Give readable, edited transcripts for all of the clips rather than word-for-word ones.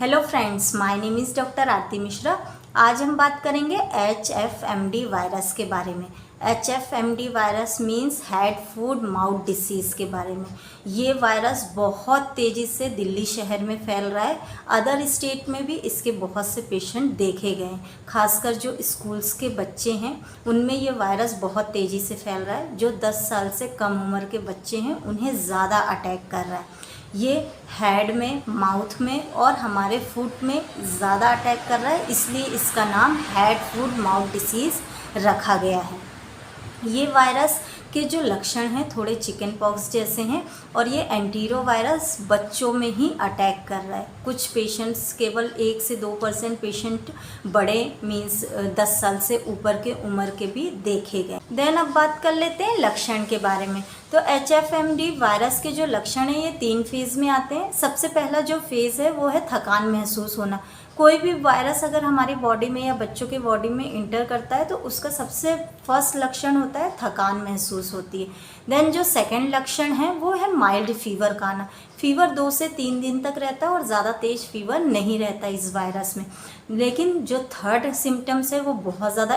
Hello friends, my name is doctor Aarti Mishra. आज हम बात करेंगे HFMD वायरस के बारे में। HFMD virus means head food mouth disease के बारे में। ये वायरस बहुत तेज़ी से दिल्ली शहर में फैल रहा है। अदर स्टेट में भी इसके बहुत से पेशेंट देखे गए हैं। खासकर जो स्कूल्स के बच्चे हैं उनमें ये वायरस बहुत तेज़ी से फैल रहा है। जो 10 साल से कम उम्र के बच्चे हैं उन्हें ज़्यादा अटैक कर रहा है। ये हेड में, माउथ में और हमारे फुट में ज़्यादा अटैक कर रहा है, इसलिए इसका नाम हेड फूड माउथ डिसीज़ रखा गया है। ये वायरस के जो लक्षण हैं थोड़े चिकन पॉक्स जैसे हैं और ये एंटीरो वायरस बच्चों में ही अटैक कर रहा है। कुछ पेशेंट्स, केवल 1 से 2% पेशेंट बड़े मीन्स 10 साल से ऊपर के उम्र के भी देखे गए। देन अब बात कर लेते हैं लक्षण के बारे में। तो HFMD वायरस के जो लक्षण हैं ये 3 फेज़ में आते हैं। सबसे पहला जो फेज़ है वो है थकान महसूस होना। कोई भी वायरस अगर हमारी बॉडी में या बच्चों की बॉडी में इंटर करता है तो उसका सबसे फर्स्ट लक्षण होता है थकान महसूस होती है। देन जो सेकंड लक्षण है वो है माइल्ड फीवर का आना। फीवर 2 से 3 दिन तक रहता है और ज़्यादा तेज फीवर नहीं रहता इस वायरस में। लेकिन जो थर्ड सिम्टम्स है वो बहुत ज़्यादा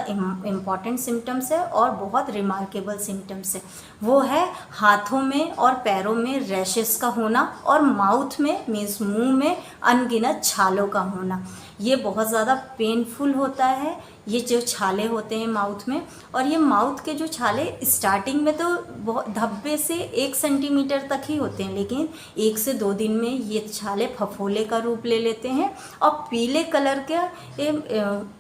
इम्पॉर्टेंट सिम्टम्स है और बहुत रिमार्केबल सिम्टम्स है। वो है हाथों में और पैरों में रैशेस का होना और माउथ में मीन्स मुंह में अनगिनत छालों का होना। ये बहुत ज़्यादा पेनफुल होता है, ये जो छाले होते हैं माउथ में। और ये माउथ के जो छाले स्टार्टिंग में तो बहुत धब्बे से 1 सेंटीमीटर तक ही होते हैं, लेकिन 1 से 2 दिन में ये छाले फफोले का रूप ले लेते हैं और पीले कलर के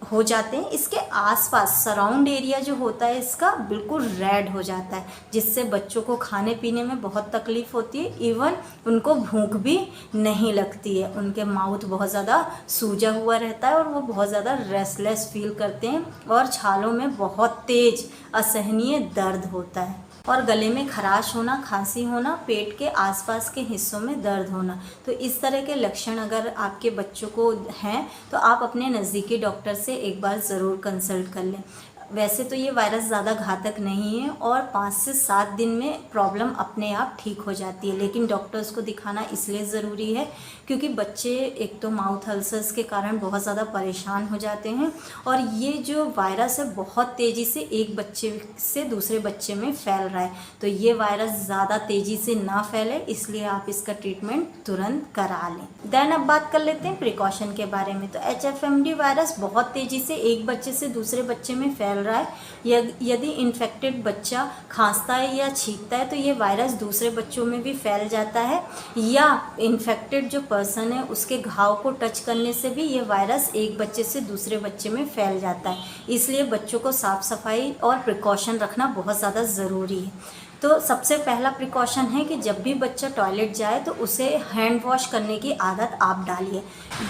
हो जाते हैं। इसके आसपास सराउंड एरिया जो होता है इसका बिल्कुल रेड हो जाता है, जिससे बच्चों को खाने पीने में बहुत तकलीफ़ होती है। इवन उनको भूख भी नहीं लगती है। उनके माउथ बहुत ज़्यादा सूजा हुआ रहता है और वो बहुत ज़्यादा रेस्टलेस फील करते हैं और छालों में बहुत तेज असहनीय दर्द होता है और गले में खराश होना, खांसी होना, पेट के आसपास के हिस्सों में दर्द होना। तो इस तरह के लक्षण अगर आपके बच्चों को हैं तो आप अपने नज़दीकी डॉक्टर से एक बार ज़रूर कंसल्ट कर लें। वैसे तो ये वायरस ज़्यादा घातक नहीं है और 5 से 7 दिन में प्रॉब्लम अपने आप ठीक हो जाती है, लेकिन डॉक्टर्स को दिखाना इसलिए ज़रूरी है क्योंकि बच्चे एक तो माउथ अल्सर्स के कारण बहुत ज़्यादा परेशान हो जाते हैं और ये जो वायरस है बहुत तेज़ी से एक बच्चे से दूसरे बच्चे में फैल रहा है। तो ये वायरस ज़्यादा तेज़ी से ना फैले इसलिए आप इसका ट्रीटमेंट तुरंत करा लें। देन अब बात कर लेते हैं प्रिकॉशन के बारे में। तो HFMD वायरस बहुत तेज़ी से एक बच्चे से दूसरे बच्चे में फैल रहा है। यदि इन्फेक्टेड बच्चा खांसता है या छींकता है तो ये वायरस दूसरे बच्चों में भी फैल जाता है, या इन्फेक्टेड जो पर्सन है उसके घाव को टच करने से भी ये वायरस एक बच्चे से दूसरे बच्चे में फैल जाता है। इसलिए बच्चों को साफ़ सफाई और प्रिकॉशन रखना बहुत ज़्यादा ज़रूरी है। तो सबसे पहला प्रिकॉशन है कि जब भी बच्चा टॉयलेट जाए तो उसे हैंड वॉश करने की आदत आप डालिए।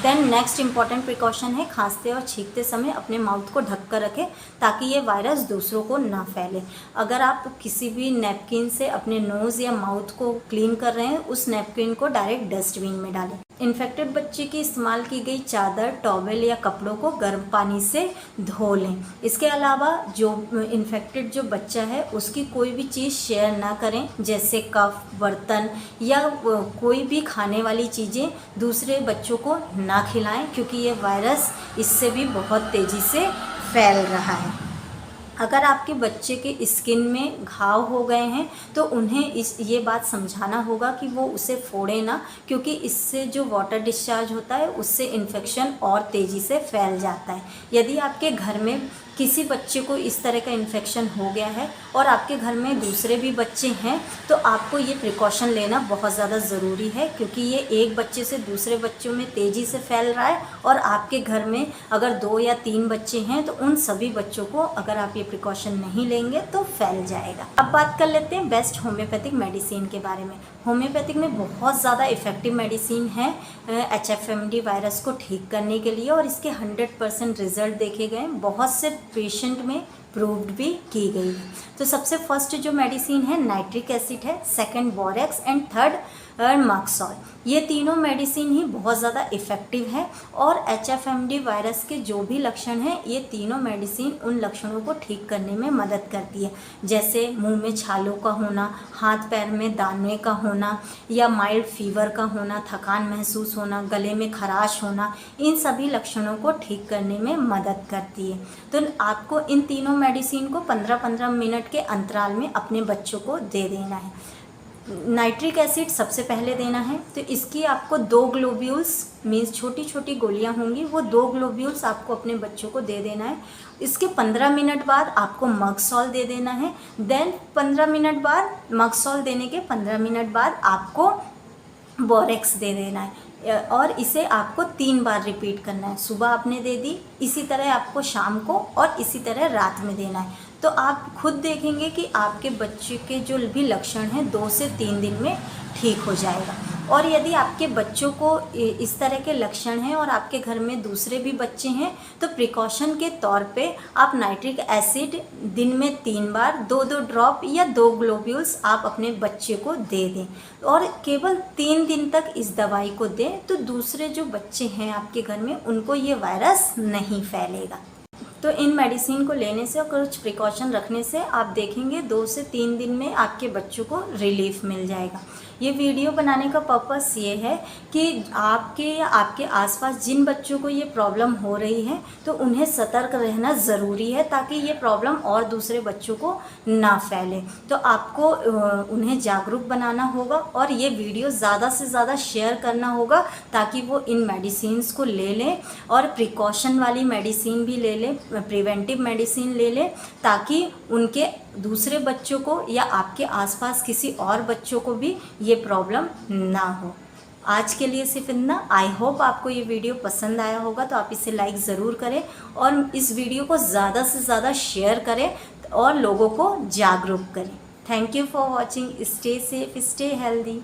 देन नेक्स्ट इंपॉर्टेंट प्रिकॉशन है खांसते और छींकते समय अपने माउथ को ढक कर रखें ताकि ये वायरस दूसरों को ना फैले। अगर आप किसी भी नैपकिन से अपने नोज़ या माउथ को क्लीन कर रहे हैं उस नैपकिन को डायरेक्ट डस्टबिन में डालें। इन्फेक्टेड बच्चे की इस्तेमाल की गई चादर, टॉवेल या कपड़ों को गर्म पानी से धो लें। इसके अलावा जो इन्फेक्टेड जो बच्चा है उसकी कोई भी चीज़ शेयर ना करें, जैसे कप, बर्तन या कोई भी खाने वाली चीज़ें दूसरे बच्चों को ना खिलाएं क्योंकि ये वायरस इससे भी बहुत तेज़ी से फैल रहा है। अगर आपके बच्चे के स्किन में घाव हो गए हैं तो उन्हें ये बात समझाना होगा कि वो उसे फोड़े ना, क्योंकि इससे जो वाटर डिस्चार्ज होता है उससे इन्फेक्शन और तेज़ी से फैल जाता है। यदि आपके घर में किसी बच्चे को इस तरह का इन्फेक्शन हो गया है और आपके घर में दूसरे भी बच्चे हैं तो आपको ये प्रिकॉशन लेना बहुत ज़्यादा ज़रूरी है, क्योंकि ये एक बच्चे से दूसरे बच्चों में तेज़ी से फैल रहा है और आपके घर में अगर 2 या 3 बच्चे हैं तो उन सभी बच्चों को अगर आप ये प्रिकॉशन नहीं लेंगे तो फैल जाएगा। अब बात कर लेते हैं बेस्ट होम्योपैथिक मेडिसिन के बारे में। होम्योपैथिक में बहुत ज़्यादा इफ़ेक्टिव मेडिसिन है HFMD वायरस को ठीक करने के लिए और इसके 100% रिजल्ट देखे गए, बहुत से पेशेंट में प्रूव्ड भी की गई है। तो सबसे फर्स्ट जो मेडिसिन है नाइट्रिक एसिड है, सेकंड बोरेक्स एंड थर्ड और मक्सॉल। ये तीनों मेडिसिन ही बहुत ज़्यादा इफ़ेक्टिव है और HFMD वायरस के जो भी लक्षण हैं ये तीनों मेडिसिन उन लक्षणों को ठीक करने में मदद करती है, जैसे मुंह में छालों का होना, हाथ पैर में दाने का होना या माइल्ड फीवर का होना, थकान महसूस होना, गले में खराश होना, इन सभी लक्षणों को ठीक करने में मदद करती है। तो आपको इन तीनों मेडिसिन को 15-15 मिनट के अंतराल में अपने बच्चों को दे देना है। नाइट्रिक एसिड सबसे पहले देना है, तो इसकी आपको 2 ग्लोब्यूल्स मीन्स छोटी छोटी गोलियां होंगी, वो 2 ग्लोब्यूल्स आपको अपने बच्चों को दे देना है। इसके 15 मिनट बाद आपको मक्सॉल दे देना है। देन 15 मिनट बाद, मक्सॉल देने के 15 मिनट बाद आपको बोरेक्स दे देना है और इसे आपको 3 बार रिपीट करना है। सुबह आपने दे दी, इसी तरह आपको शाम को और इसी तरह रात में देना है। तो आप खुद देखेंगे कि आपके बच्चे के जो भी लक्षण हैं 2 से 3 दिन में ठीक हो जाएगा। और यदि आपके बच्चों को इस तरह के लक्षण हैं और आपके घर में दूसरे भी बच्चे हैं तो प्रिकॉशन के तौर पे आप नाइट्रिक एसिड दिन में 3 बार 2-2 ड्रॉप या 2 ग्लोब्यूल्स आप अपने बच्चे को दे दें और केवल 3 दिन तक इस दवाई को दें, तो दूसरे जो बच्चे हैं आपके घर में उनको ये वायरस नहीं फैलेगा। तो इन मेडिसिन को लेने से और कुछ प्रिकॉशन रखने से आप देखेंगे 2 से 3 दिन में आपके बच्चों को रिलीफ मिल जाएगा। ये वीडियो बनाने का पर्पस ये है कि आपके या आपके आसपास जिन बच्चों को ये प्रॉब्लम हो रही है तो उन्हें सतर्क रहना ज़रूरी है ताकि ये प्रॉब्लम और दूसरे बच्चों को ना फैले। तो आपको उन्हें जागरूक बनाना होगा और ये वीडियो ज़्यादा से ज़्यादा शेयर करना होगा ताकि वो इन मेडिसिन्स को ले लें और प्रिकॉशन वाली मेडिसिन भी ले लें, प्रिवेंटिव मेडिसिन ले लें, ताकि उनके दूसरे बच्चों को या आपके आसपास किसी और बच्चों को भी ये प्रॉब्लम ना हो। आज के लिए सिर्फ इतना। आई होप आपको ये वीडियो पसंद आया होगा, तो आप इसे लाइक ज़रूर करें और इस वीडियो को ज़्यादा से ज़्यादा शेयर करें और लोगों को जागरूक करें। Thank you for watching. Stay safe, stay healthy.